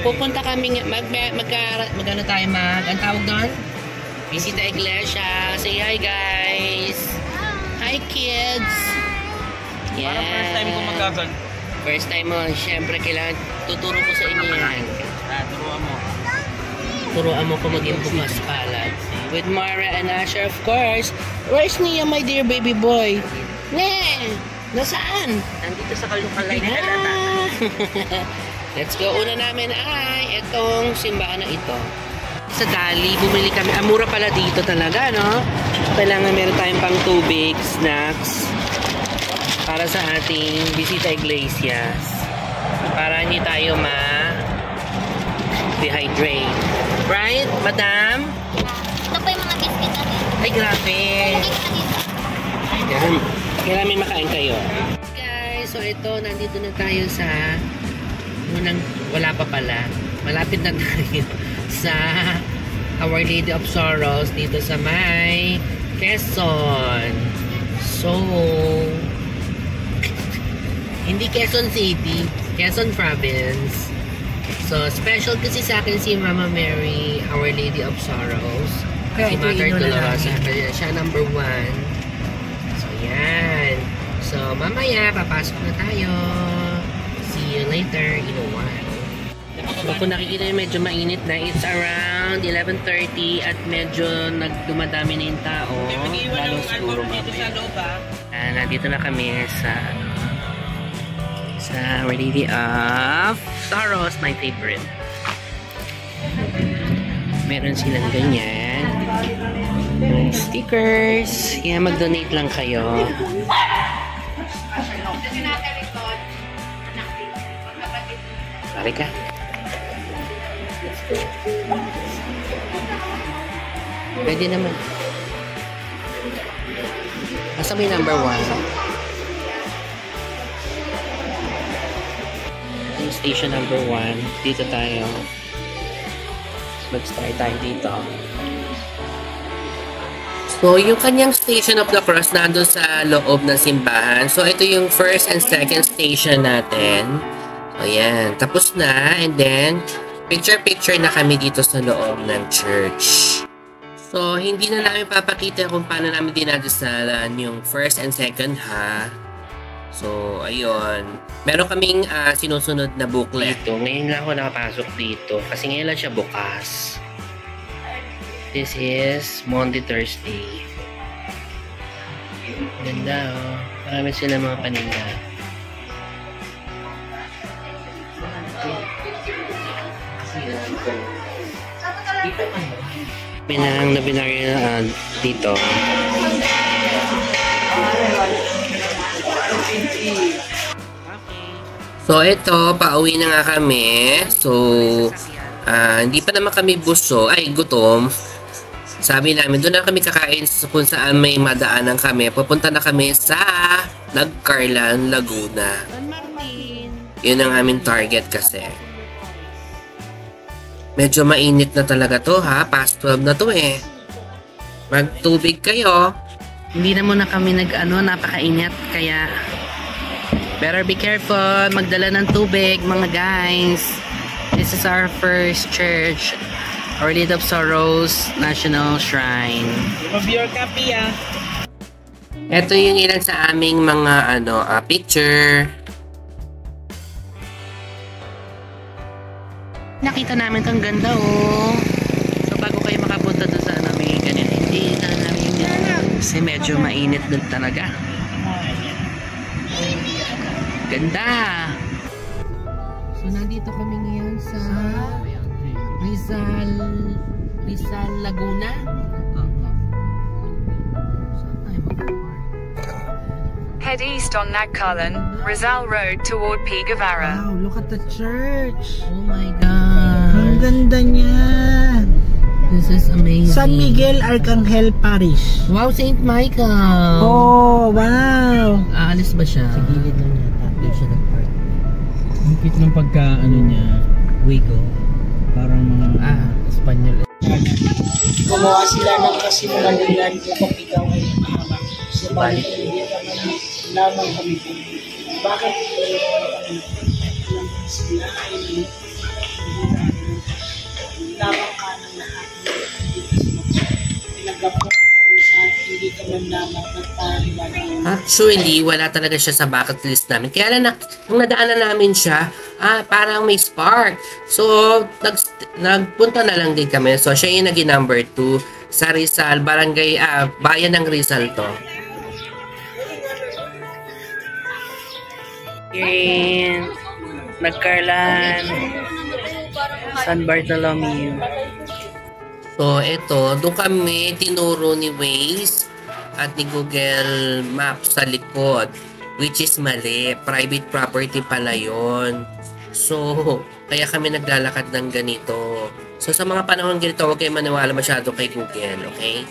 pupunta kami, magano tayo ang tawag doon? Visita Iglesia. Say hi, guys. Hi, kids. Yeah. Parang first time ko magkakag. First time mo, syempre kailangan tuturo ko sa inyo yan. Turuan mo. Turuan mo ko maging bukas palad. With Mara and Asher, of course. Where's Nia, my dear baby boy? Ne! Nasaan? Nandito sa kalukalay na halata. Let's go. Una namin ay itong simbahan na ito. Sa Dali, bumili kami. Mura pala dito talaga, no? Kailangan meron tayong pang tubig, snacks, para sa ating Visita Iglesias. Para hindi tayo dehydrate. Right, madam? Ito po yung mga biscuit natin. Ay, grabe. Yan. Kailangan may makain kayo. Guys, so ito, nandito na tayo sa wala pa pala. Malapit na tayo sa Our Lady of Sorrows dito sa may Quezon. So, hindi Quezon City, Quezon Province. So, special kasi sa akin si Mama Mary, Our Lady of Sorrows. Si Mother Dolorosa. Siya number 1. So, yan. So, mamaya, papasok na tayo. See you later in a while. So, kung nakikita nyo, medyo mainit na. It's around 11:30 at medyo dumadami na yung tao. Lalo siguro mamaya. Nandito na kami sa Our Lady of Sorrows, my favorite. Meron silang ganyan. Stickers. Kaya mag-donate lang kayo. Pare ka. Pwede naman. Asa may number 1? Station number 1. Dito tayo. Mag-start tayo dito. So, yung kanyang Station of the Cross nandun sa loob ng simbahan. So, ito yung first and second station natin. So, yan. Tapos na. And then, picture-picture na kami dito sa loob ng church. So, hindi na namin papakita kung paano namin dinadasalan yung first and second, ha? So, ayun. Meron kaming sinusunod na booklet. Dito. Ngayon lang ako nakapasok dito. Kasi ngayon lang siya bukas. This is Monday, Thursday. Ganda, oh. Marami sila mga paninda. Pinang na binari dito. So, ito, pauwi na nga kami. So, hindi pa naman kami gutom. Sabi namin, doon na kami kakain kung saan may madaanan kami. Pupunta na kami sa Nagcarlan, Laguna. Yun ang aming target kasi. Medyo mainit na talaga to, ha? Past 12 na to, eh. Magtubig kayo. Hindi na muna kami napakainit, kaya better be careful, magdala ng tubig, mga guys. This is our first church, Our Lady of Sorrows National Shrine. Give your copy, ah. Ito yung ilan sa aming mga picture. Nakita namin itong ganda, oh. So, bago kayo makapunta doon sa may ganyan, hindi na namin kasi medyo mainit doon talaga. Ganda! So, nandito kami ngayon sa Rizal, Laguna. Head east on Nagcarlan, Rizal Road toward P. Guevara. Wow, look at the church. Oh my God! Ang ganda niya. This is amazing. San Miguel Arcangel Parish. Wow, St. Michael! Oh, wow! Aalis ba siya? Sa gilid lang yata. Dito siya nag-park. Ang cute ng pagka, niya, wigo. Parang mga, Espanyol. Gumawa sila ng kasinungalingan upang ikaw ay subalit hindi naman lamang kami po. Bakit sila ay lamang ka ng lahat. Hindi pinagapot sa hindi ka man lamang nagpahaliwan. Actually, wala talaga siya sa bucket list namin. Kaya lang, nung nadaanan namin siya, parang may spark. So, nagpunta na lang din kami. So, siya yung naging number 2 sa Rizal, barangay, bayan ng Rizal to. In Nagcarlan, San Bartolomeo. So, ito, doon kami tinuro ni Waze at ni Google Maps sa likod, which is mali. Private property pala yun. So, kaya kami naglalakad ng ganito. So, sa mga panahon ganito, huwag kayo maniwala masyado kay Google, okay?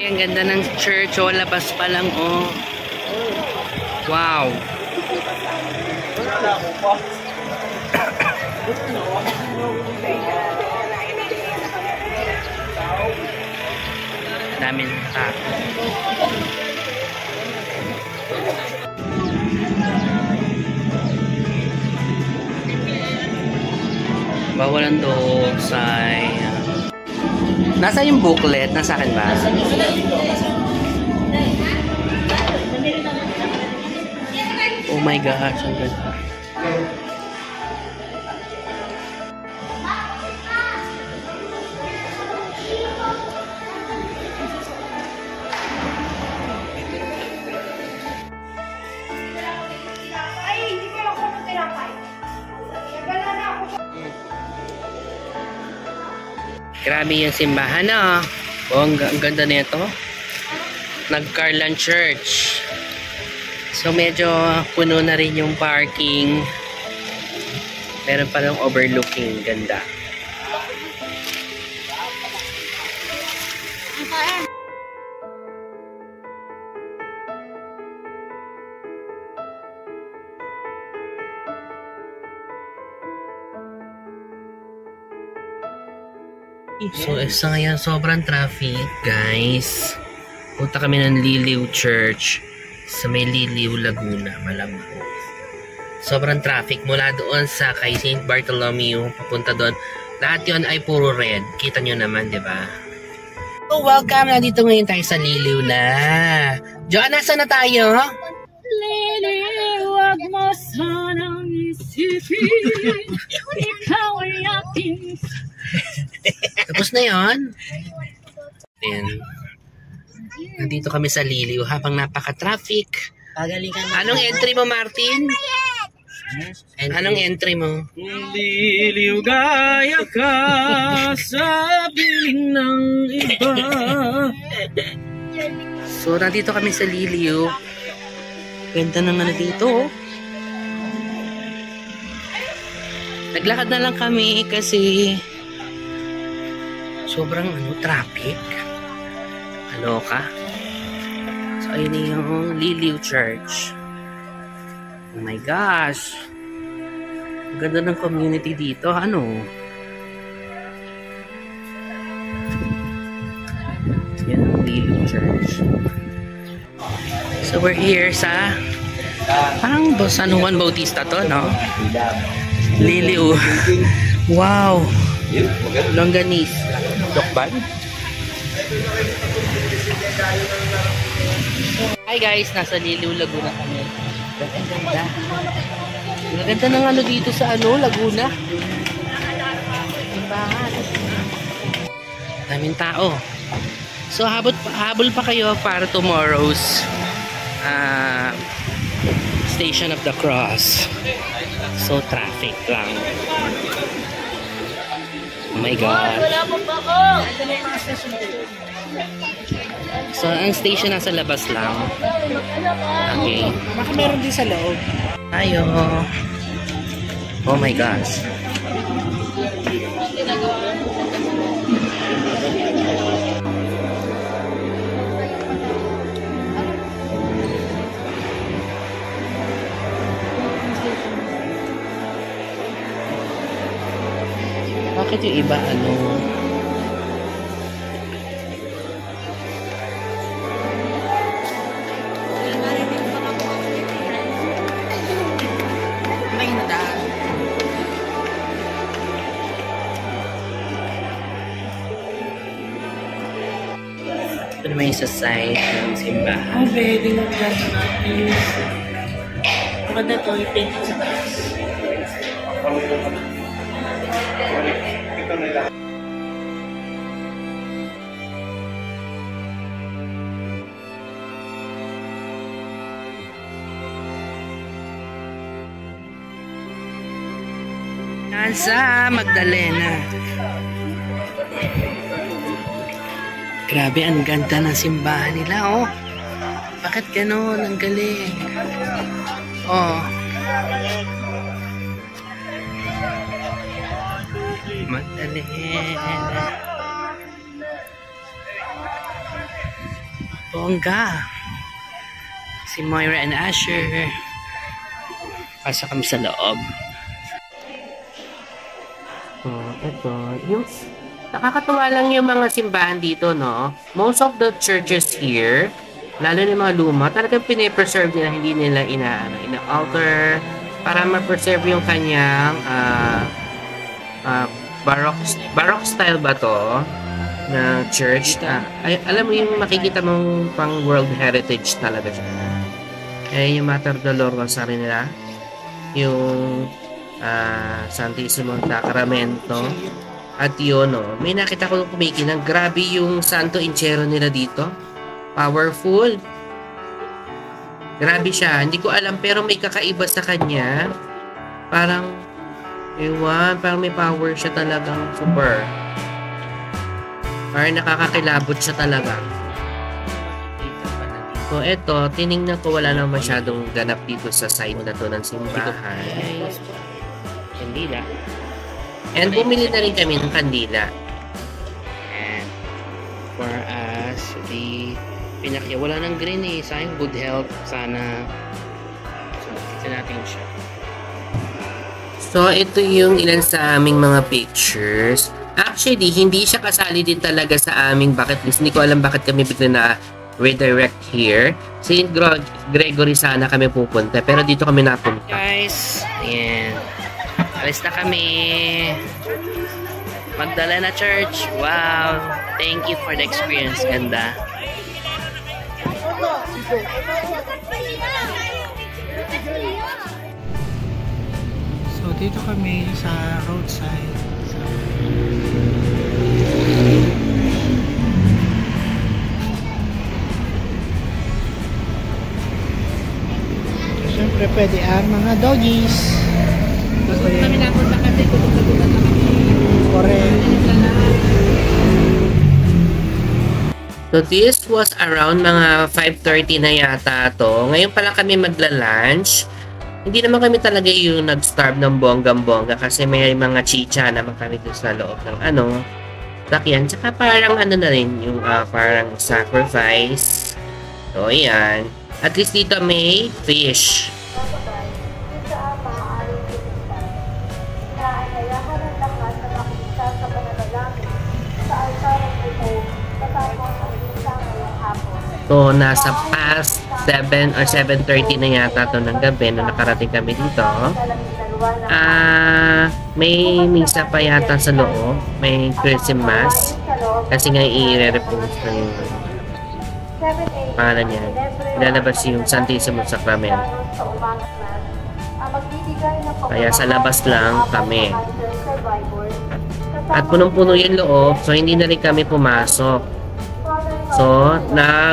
Ang ganda ng church, oh, labas pa lang, oh. Wow. Daming tao. Bawal ang doksay. Nasa yung booklet? Nasa akin ba? Oh my gosh, ang ganda. Grabe yung simbahan, ah. Oh, ang ganda nito. Nagcarlan Church. So, medyo puno na rin yung parking. Meron pa lang overlooking. Ganda. So, sa ngayon, sobrang traffic, guys. Punta kami ng Liliw Church sa may Liliw, Laguna, Malamang. Sobrang traffic mula doon sa kay St. Bartolomeo papunta doon. Lahat yun ay puro red. Kita nyo naman, di ba? So, welcome! Nandito ngayon tayo sa Liliw na. Joanna, nasa na tayo? Liliw, wag mo sanang isipin. Ikaw ay aking... Tapos na yun. Then, nandito kami sa Liliw habang napaka-traffic. Anong entry mo, Martin? Anong entry mo? Liliw gaya ka sa piling ng iba. So, nandito kami sa Liliw. Ganda naman na dito. Naglakad na lang kami kasi sobrang traffic. Kaloka. So, ayun na yung Liliw Church. Oh my gosh. Ang ganda ng community dito. Ano? Yan ang Liliw Church. So, we're here sa parang San Juan Bautista to, no? Liliw. Wow. Longganise. Dokban? Hi guys, nasa Liliw, Laguna kami. Ang ganda. Ang ganda ng ano dito sa Laguna. Simbahan. Daming tao. So habol pa kayo para tomorrow's Station of the Cross. So traffic lang. Oh my God. So, ang station nasa labas lang. Okay. Baka meron din sa loob. Tayo. Oh my gosh. Bakit yung iba may sa side ng simbahan. Oh, pwede mo dyan sa natin. Maganda to, i-paint sa taas. Sa Magdalena. Grabe, ang ganda ng simbahan nila, oh. Bakit ganon? Ang galing. Oh. Magdalena. Bongga. Si Moira and Asher. Pasok kami sa loob. Ito, yung nakakatuwa lang yung mga simbahan dito, no? Most of the churches here, lalo na yung mga luma, talagang pinipreserve nila, hindi nila ina-alter para ma-preserve yung kanyang baroque style ba to na church. Alam mo yung makikita mong pang World Heritage talaga siya. Yung Mater Dolorosa rin nila, yung Santissimo Sacramento, at yun, no, may nakita ko kumikinang grabe yung Santo Inchero nila dito, powerful, grabe siya, hindi ko alam pero may kakaiba sa kanya, parang parang may power siya talagang super, parang nakakakilabot siya talaga. So eto, tinignan ko, wala na masyadong ganap dito sa side na to ng simbahan. Kandila. And bumili na rin kami ng kandila. And for us, wala ng green eh. Sayang, good health. Sana. So, kita natin siya. So, ito yung ilan sa aming mga pictures. Actually, hindi siya kasali din talaga sa aming bucket list. Hindi ko alam bakit kami bigla na redirect here. St. Gregory sana kami pupunta. Pero dito kami napunta. Guys, ayan. Alis na kami. Magdalena Church. Wow. Thank you for the experience. Ganda. So, dito kami sa roadside. Siyempre, pwede ang mga doggies. Kami napunta kasi kami. Correct. So this was around mga 5:30 na yata to. Ngayon pa lang kami magla-lunch. Hindi naman kami talaga yung nag-starve ng bonggang-bongga kasi may mga chicha naman kami doon sa loob ng sakyan. Tsaka parang na rin yung parang sacrifice. So ayan. At least dito may fish. So, nasa past 7 or 7:30 na yata to ng gabi nung nakarating kami dito. May misa pa yata sa loob. May Christmas. Kasi nga i-repose na yung pangalan niya. Ilalabas yung Santissimo Sacramento. Kaya sa labas lang kami. At punong-puno yung loob. So, hindi na rin kami pumasok. So, na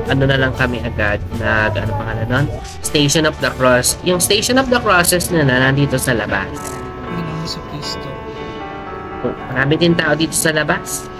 lang kami agad, ano pangalan nun? Station of the Cross. Yung Station of the Crosses na nandito sa labas. Panginoon sa Kristo. Marami din tao dito sa labas.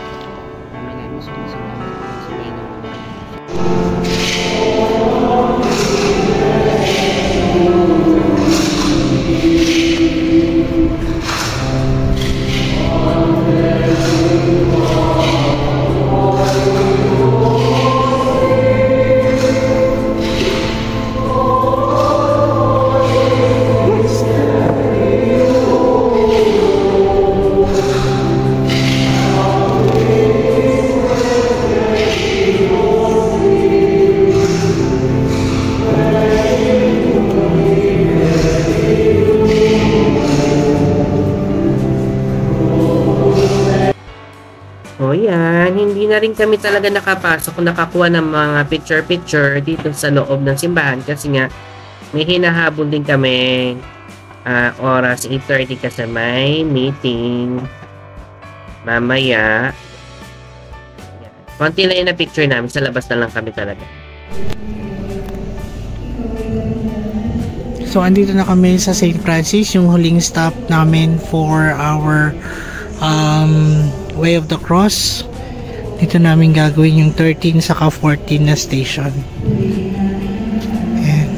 So, yan. Hindi na rin kami talaga nakapasok, nakakuha ng mga picture-picture dito sa loob ng simbahan kasi nga may hinahabol din kami oras 8:30 kasi may meeting mamaya. Yan. Konti lang yung na-picture namin. Sa labas na lang kami talaga. So, andito na kami sa St. Francis, yung huling stop namin for our Way of the Cross. Dito namin gagawin yung 13 saka 14 na station. And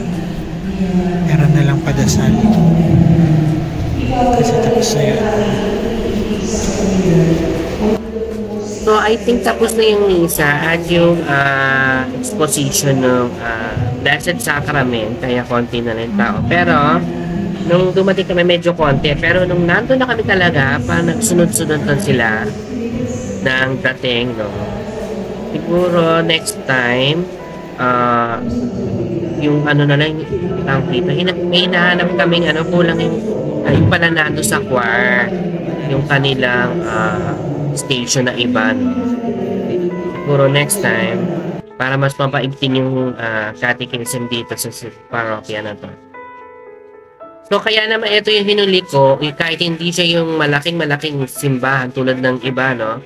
meron na lang padasal. Kasi tapos na yun. So, I think tapos na yung misa at yung exposition ng Blessed Sacrament. Kaya konti na rin tao. Pero, nung dumating kami medyo konti. Pero nung nandun na kami talaga, parang nagsunod-sunod na sila ng dating, no? Siguro next time, yung ano na lang, ang dito, may hinahanap kaming kulang yung pala nando sa choir, yung kanilang station na iba, no? Siguro next time, para mas mapaigting yung catechism dito sa parokya na to. So, kaya naman ito yung hinuli ko, kahit hindi siya yung malaking simbahan tulad ng iba, no?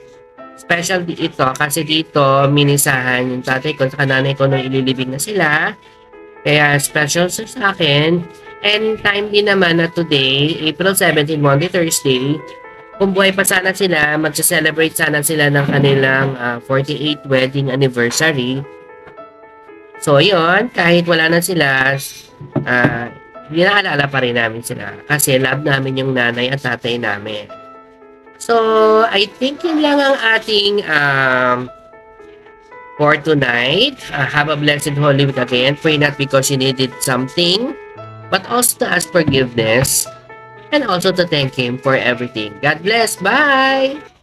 Special ito kasi dito, minisahan yung tatay ko at nanay ko nung ililibing na sila. Kaya special sa akin. And time din naman na today, April 17, Monday, Thursday, kung buhay pa sana sila, magsa-celebrate sana sila ng kanilang 48th wedding anniversary. So, yun, kahit wala na sila, dinaalala pa rin namin sila kasi love namin yung nanay at tatay namin. So, I think yun lang ang ating for tonight. Have a blessed Holy Week again. Pray not because you needed something, but also to ask forgiveness and also to thank Him for everything. God bless. Bye!